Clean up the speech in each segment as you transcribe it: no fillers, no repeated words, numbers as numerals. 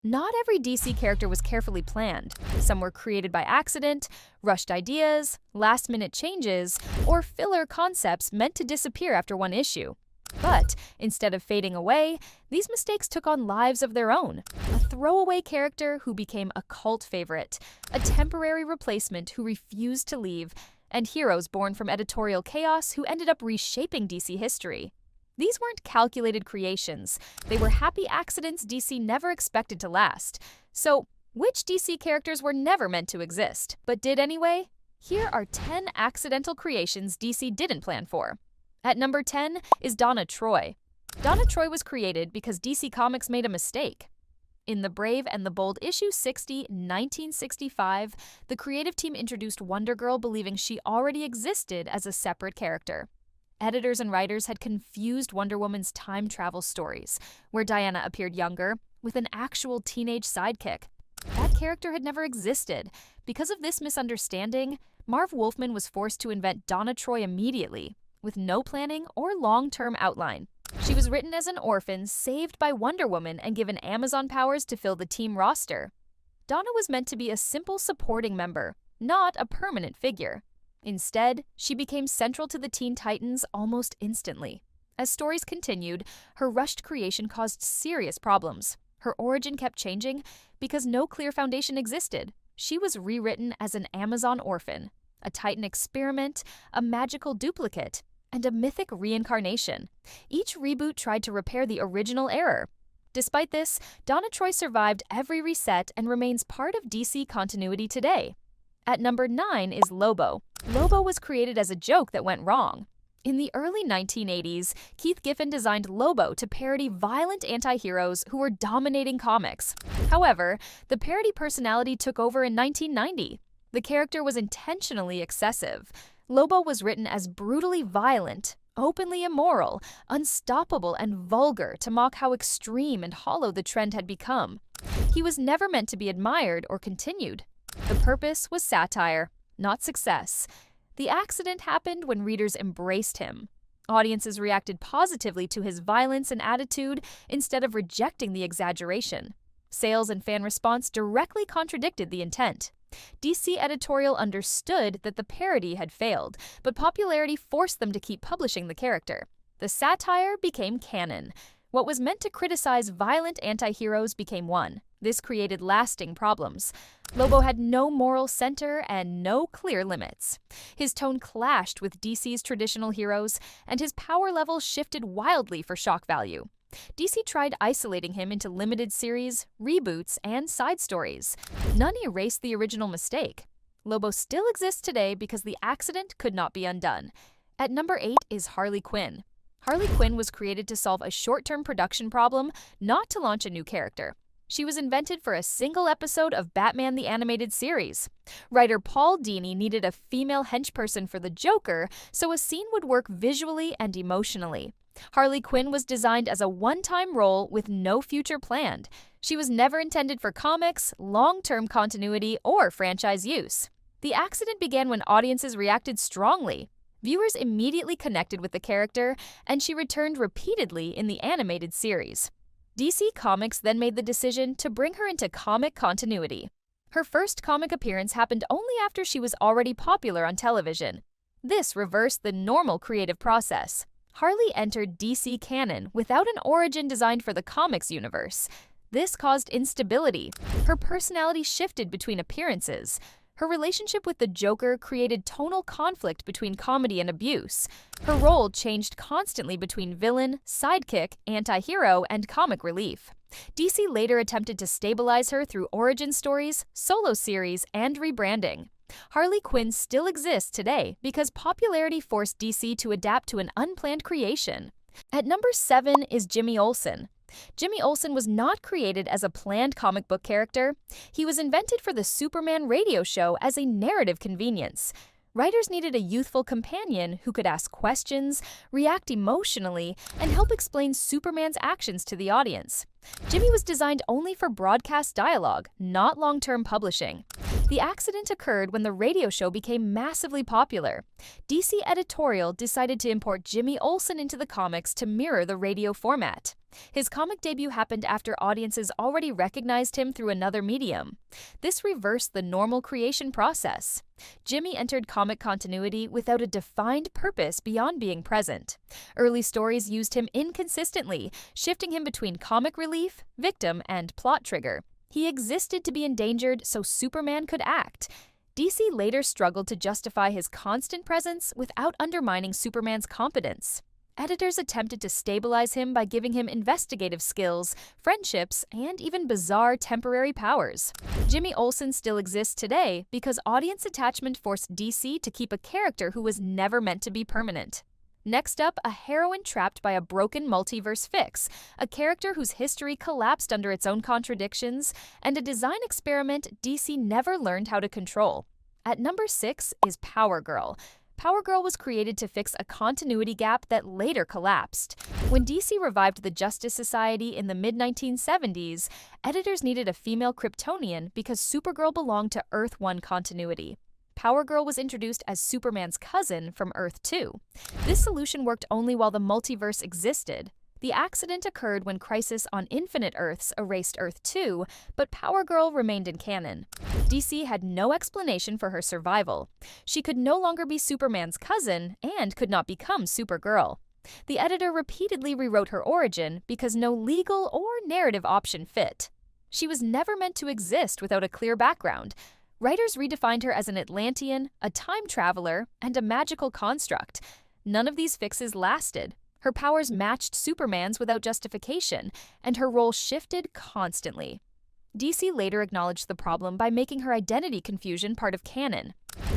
Not every DC character was carefully planned. Some were created by accident, rushed ideas, last-minute changes, or filler concepts meant to disappear after one issue. But instead of fading away, these mistakes took on lives of their own. A throwaway character who became a cult favorite, a temporary replacement who refused to leave, and heroes born from editorial chaos who ended up reshaping DC history. These weren't calculated creations. They were happy accidents DC never expected to last. So, which DC characters were never meant to exist, but did anyway? Here are 10 accidental creations DC didn't plan for. At number 10 is Donna Troy. Donna Troy was created because DC Comics made a mistake. In The Brave and the Bold issue 60, 1965, the creative team introduced Wonder Girl believing she already existed as a separate character. Editors and writers had confused Wonder Woman's time travel stories, where Diana appeared younger, with an actual teenage sidekick. That character had never existed. Because of this misunderstanding, Marv Wolfman was forced to invent Donna Troy immediately, with no planning or long-term outline. She was written as an orphan, saved by Wonder Woman, and given Amazon powers to fill the team roster. Donna was meant to be a simple supporting member, not a permanent figure. Instead, she became central to the Teen Titans almost instantly. As stories continued, her rushed creation caused serious problems. Her origin kept changing because no clear foundation existed. She was rewritten as an Amazon orphan, a Titan experiment, a magical duplicate, and a mythic reincarnation. Each reboot tried to repair the original error. Despite this, Donna Troy survived every reset and remains part of DC continuity today. At number 9 is Lobo. Lobo was created as a joke that went wrong. In the early 1980s, Keith Giffen designed Lobo to parody violent anti-heroes who were dominating comics. However, the parody personality took over in 1990. The character was intentionally excessive. Lobo was written as brutally violent, openly immoral, unstoppable, and vulgar to mock how extreme and hollow the trend had become. He was never meant to be admired or continued. The purpose was satire, not success. The accident happened when readers embraced him. Audiences reacted positively to his violence and attitude instead of rejecting the exaggeration. Sales and fan response directly contradicted the intent. DC editorial understood that the parody had failed, but popularity forced them to keep publishing the character. The satire became canon. What was meant to criticize violent anti-heroes became one. This created lasting problems. Lobo had no moral center and no clear limits. His tone clashed with DC's traditional heroes, and his power level shifted wildly for shock value. DC tried isolating him into limited series, reboots, and side stories. None erased the original mistake. Lobo still exists today because the accident could not be undone. At number 8 is Harley Quinn. Harley Quinn was created to solve a short-term production problem, not to launch a new character. She was invented for a single episode of Batman the Animated Series. Writer Paul Dini needed a female henchperson for the Joker, so a scene would work visually and emotionally. Harley Quinn was designed as a one-time role with no future planned. She was never intended for comics, long-term continuity, or franchise use. The accident began when audiences reacted strongly. Viewers immediately connected with the character, and she returned repeatedly in the animated series. DC Comics then made the decision to bring her into comic continuity. Her first comic appearance happened only after she was already popular on television. This reversed the normal creative process. Harley entered DC canon without an origin designed for the comics universe. This caused instability. Her personality shifted between appearances. Her relationship with the Joker created tonal conflict between comedy and abuse. Her role changed constantly between villain, sidekick, anti-hero, and comic relief. DC later attempted to stabilize her through origin stories, solo series, and rebranding. Harley Quinn still exists today because popularity forced DC to adapt to an unplanned creation. At number 7 is Jimmy Olsen. Jimmy Olsen was not created as a planned comic book character. He was invented for the Superman radio show as a narrative convenience. Writers needed a youthful companion who could ask questions, react emotionally, and help explain Superman's actions to the audience. Jimmy was designed only for broadcast dialogue, not long-term publishing. The accident occurred when the radio show became massively popular. DC editorial decided to import Jimmy Olsen into the comics to mirror the radio format. His comic debut happened after audiences already recognized him through another medium. This reversed the normal creation process. Jimmy entered comic continuity without a defined purpose beyond being present. Early stories used him inconsistently, shifting him between comic relief, victim, and plot trigger. He existed to be endangered so Superman could act. DC later struggled to justify his constant presence without undermining Superman's competence. Editors attempted to stabilize him by giving him investigative skills, friendships, and even bizarre temporary powers. Jimmy Olsen still exists today because audience attachment forced DC to keep a character who was never meant to be permanent. Next up, a heroine trapped by a broken multiverse fix, a character whose history collapsed under its own contradictions, and a design experiment DC never learned how to control. At number 6 is Power Girl. Power Girl was created to fix a continuity gap that later collapsed. When DC revived the Justice Society in the mid-1970s, editors needed a female Kryptonian because Supergirl belonged to Earth 1 continuity. Power Girl was introduced as Superman's cousin from Earth 2. This solution worked only while the multiverse existed. The accident occurred when Crisis on Infinite Earths erased Earth 2, but Power Girl remained in canon. DC had no explanation for her survival. She could no longer be Superman's cousin and could not become Supergirl. The editor repeatedly rewrote her origin because no legal or narrative option fit. She was never meant to exist without a clear background. Writers redefined her as an Atlantean, a time traveler, and a magical construct. None of these fixes lasted. Her powers matched Superman's without justification, and her role shifted constantly. DC later acknowledged the problem by making her identity confusion part of canon.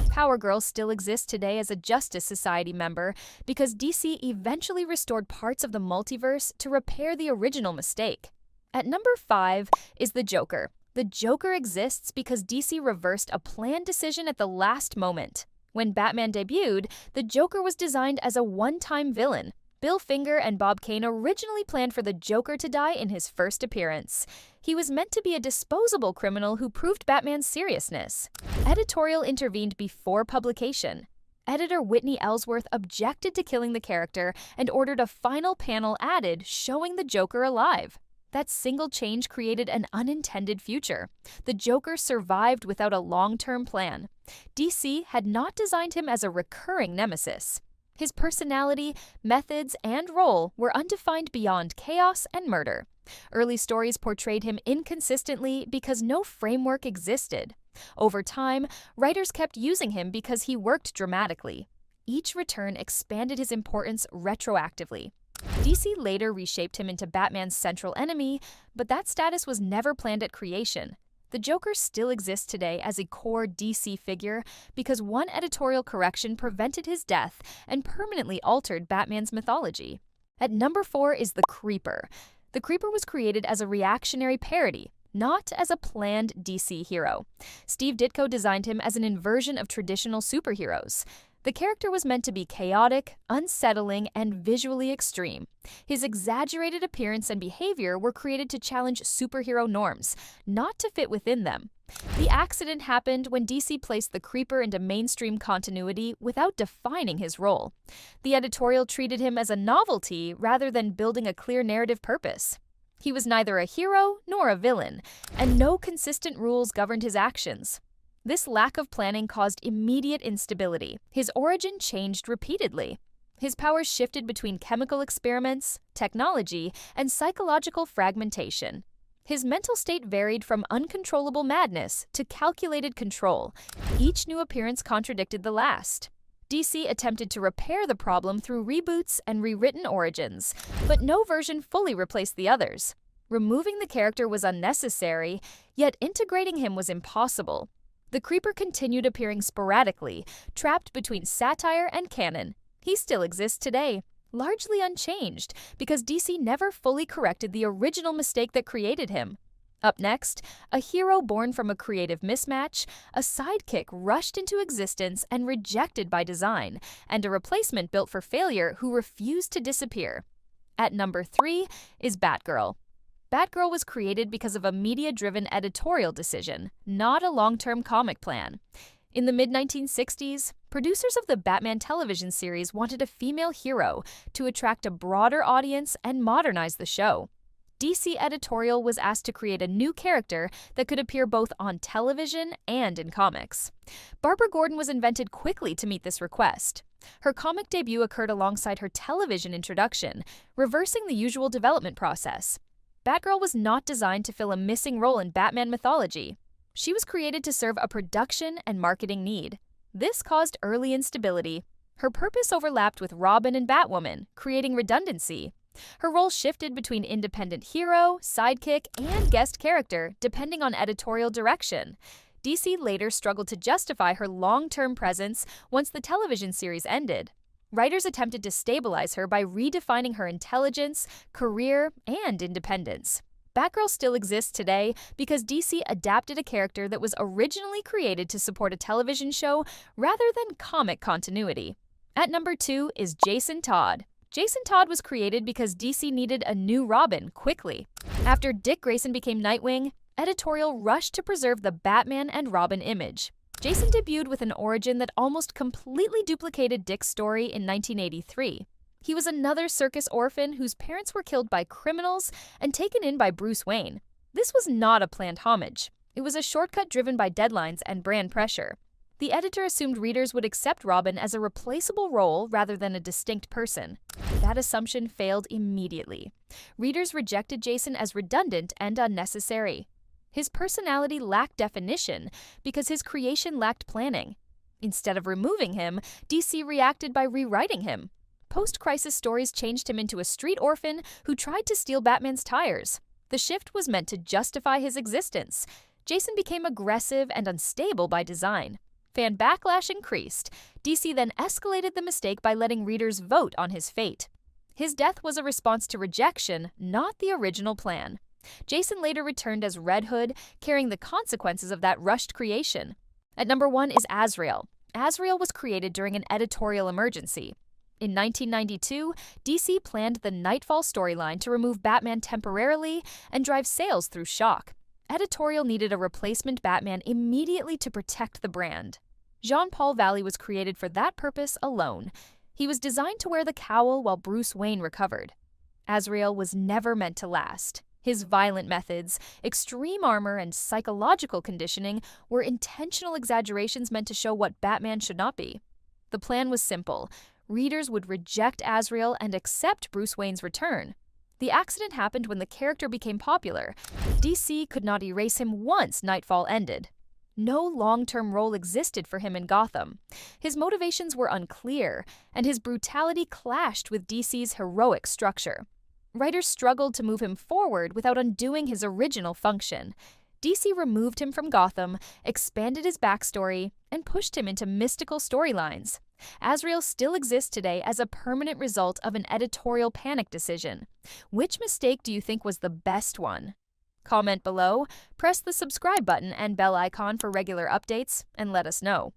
Power Girl still exists today as a Justice Society member because DC eventually restored parts of the multiverse to repair the original mistake. At number 5 is the Joker. The Joker exists because DC reversed a planned decision at the last moment. When Batman debuted, the Joker was designed as a one-time villain. Bill Finger and Bob Kane originally planned for the Joker to die in his first appearance. He was meant to be a disposable criminal who proved Batman's seriousness. Editorial intervened before publication. Editor Whitney Ellsworth objected to killing the character and ordered a final panel added showing the Joker alive. That single change created an unintended future. The Joker survived without a long-term plan. DC had not designed him as a recurring nemesis. His personality, methods, and role were undefined beyond chaos and murder. Early stories portrayed him inconsistently because no framework existed. Over time, writers kept using him because he worked dramatically. Each return expanded his importance retroactively. DC later reshaped him into Batman's central enemy, but that status was never planned at creation. The Joker still exists today as a core DC figure because one editorial correction prevented his death and permanently altered Batman's mythology. At number 4 is the Creeper. The Creeper was created as a reactionary parody, not as a planned DC hero. Steve Ditko designed him as an inversion of traditional superheroes. The character was meant to be chaotic, unsettling, and visually extreme. His exaggerated appearance and behavior were created to challenge superhero norms, not to fit within them. The accident happened when DC placed the Creeper into mainstream continuity without defining his role. The editorial treated him as a novelty rather than building a clear narrative purpose. He was neither a hero nor a villain, and no consistent rules governed his actions. This lack of planning caused immediate instability. His origin changed repeatedly. His powers shifted between chemical experiments, technology, and psychological fragmentation. His mental state varied from uncontrollable madness to calculated control. Each new appearance contradicted the last. DC attempted to repair the problem through reboots and rewritten origins, but no version fully replaced the others. Removing the character was unnecessary, yet integrating him was impossible. The Creeper continued appearing sporadically, trapped between satire and canon. He still exists today, largely unchanged, because DC never fully corrected the original mistake that created him. Up next, a hero born from a creative mismatch, a sidekick rushed into existence and rejected by design, and a replacement built for failure who refused to disappear. At number 3 is Batgirl. Batgirl was created because of a media-driven editorial decision, not a long-term comic plan. In the mid-1960s, producers of the Batman television series wanted a female hero to attract a broader audience and modernize the show. DC editorial was asked to create a new character that could appear both on television and in comics. Barbara Gordon was invented quickly to meet this request. Her comic debut occurred alongside her television introduction, reversing the usual development process. Batgirl was not designed to fill a missing role in Batman mythology. She was created to serve a production and marketing need. This caused early instability. Her purpose overlapped with Robin and Batwoman, creating redundancy. Her role shifted between independent hero, sidekick, and guest character, depending on editorial direction. DC later struggled to justify her long-term presence once the television series ended. Writers attempted to stabilize her by redefining her intelligence, career, and independence. Batgirl still exists today because DC adapted a character that was originally created to support a television show rather than comic continuity. At number 2 is Jason Todd. Jason Todd was created because DC needed a new Robin quickly. After Dick Grayson became Nightwing, editorial rushed to preserve the Batman and Robin image. Jason debuted with an origin that almost completely duplicated Dick's story in 1983. He was another circus orphan whose parents were killed by criminals and taken in by Bruce Wayne. This was not a planned homage. It was a shortcut driven by deadlines and brand pressure. The editor assumed readers would accept Robin as a replaceable role rather than a distinct person. That assumption failed immediately. Readers rejected Jason as redundant and unnecessary. His personality lacked definition because his creation lacked planning. Instead of removing him, DC reacted by rewriting him. Post-crisis stories changed him into a street orphan who tried to steal Batman's tires. The shift was meant to justify his existence. Jason became aggressive and unstable by design. Fan backlash increased. DC then escalated the mistake by letting readers vote on his fate. His death was a response to rejection, not the original plan. Jason later returned as Red Hood, carrying the consequences of that rushed creation. At number 1 is Azrael. Azrael was created during an editorial emergency. In 1992, DC planned the Nightfall storyline to remove Batman temporarily and drive sales through shock. Editorial needed a replacement Batman immediately to protect the brand. Jean-Paul Valley was created for that purpose alone. He was designed to wear the cowl while Bruce Wayne recovered. Azrael was never meant to last. His violent methods, extreme armor, and psychological conditioning were intentional exaggerations meant to show what Batman should not be. The plan was simple. Readers would reject Azrael and accept Bruce Wayne's return. The accident happened when the character became popular. DC could not erase him once Nightfall ended. No long-term role existed for him in Gotham. His motivations were unclear, and his brutality clashed with DC's heroic structure. Writers struggled to move him forward without undoing his original function. DC removed him from Gotham, expanded his backstory, and pushed him into mystical storylines. Azrael still exists today as a permanent result of an editorial panic decision. Which mistake do you think was the best one? Comment below, press the subscribe button and bell icon for regular updates, and let us know.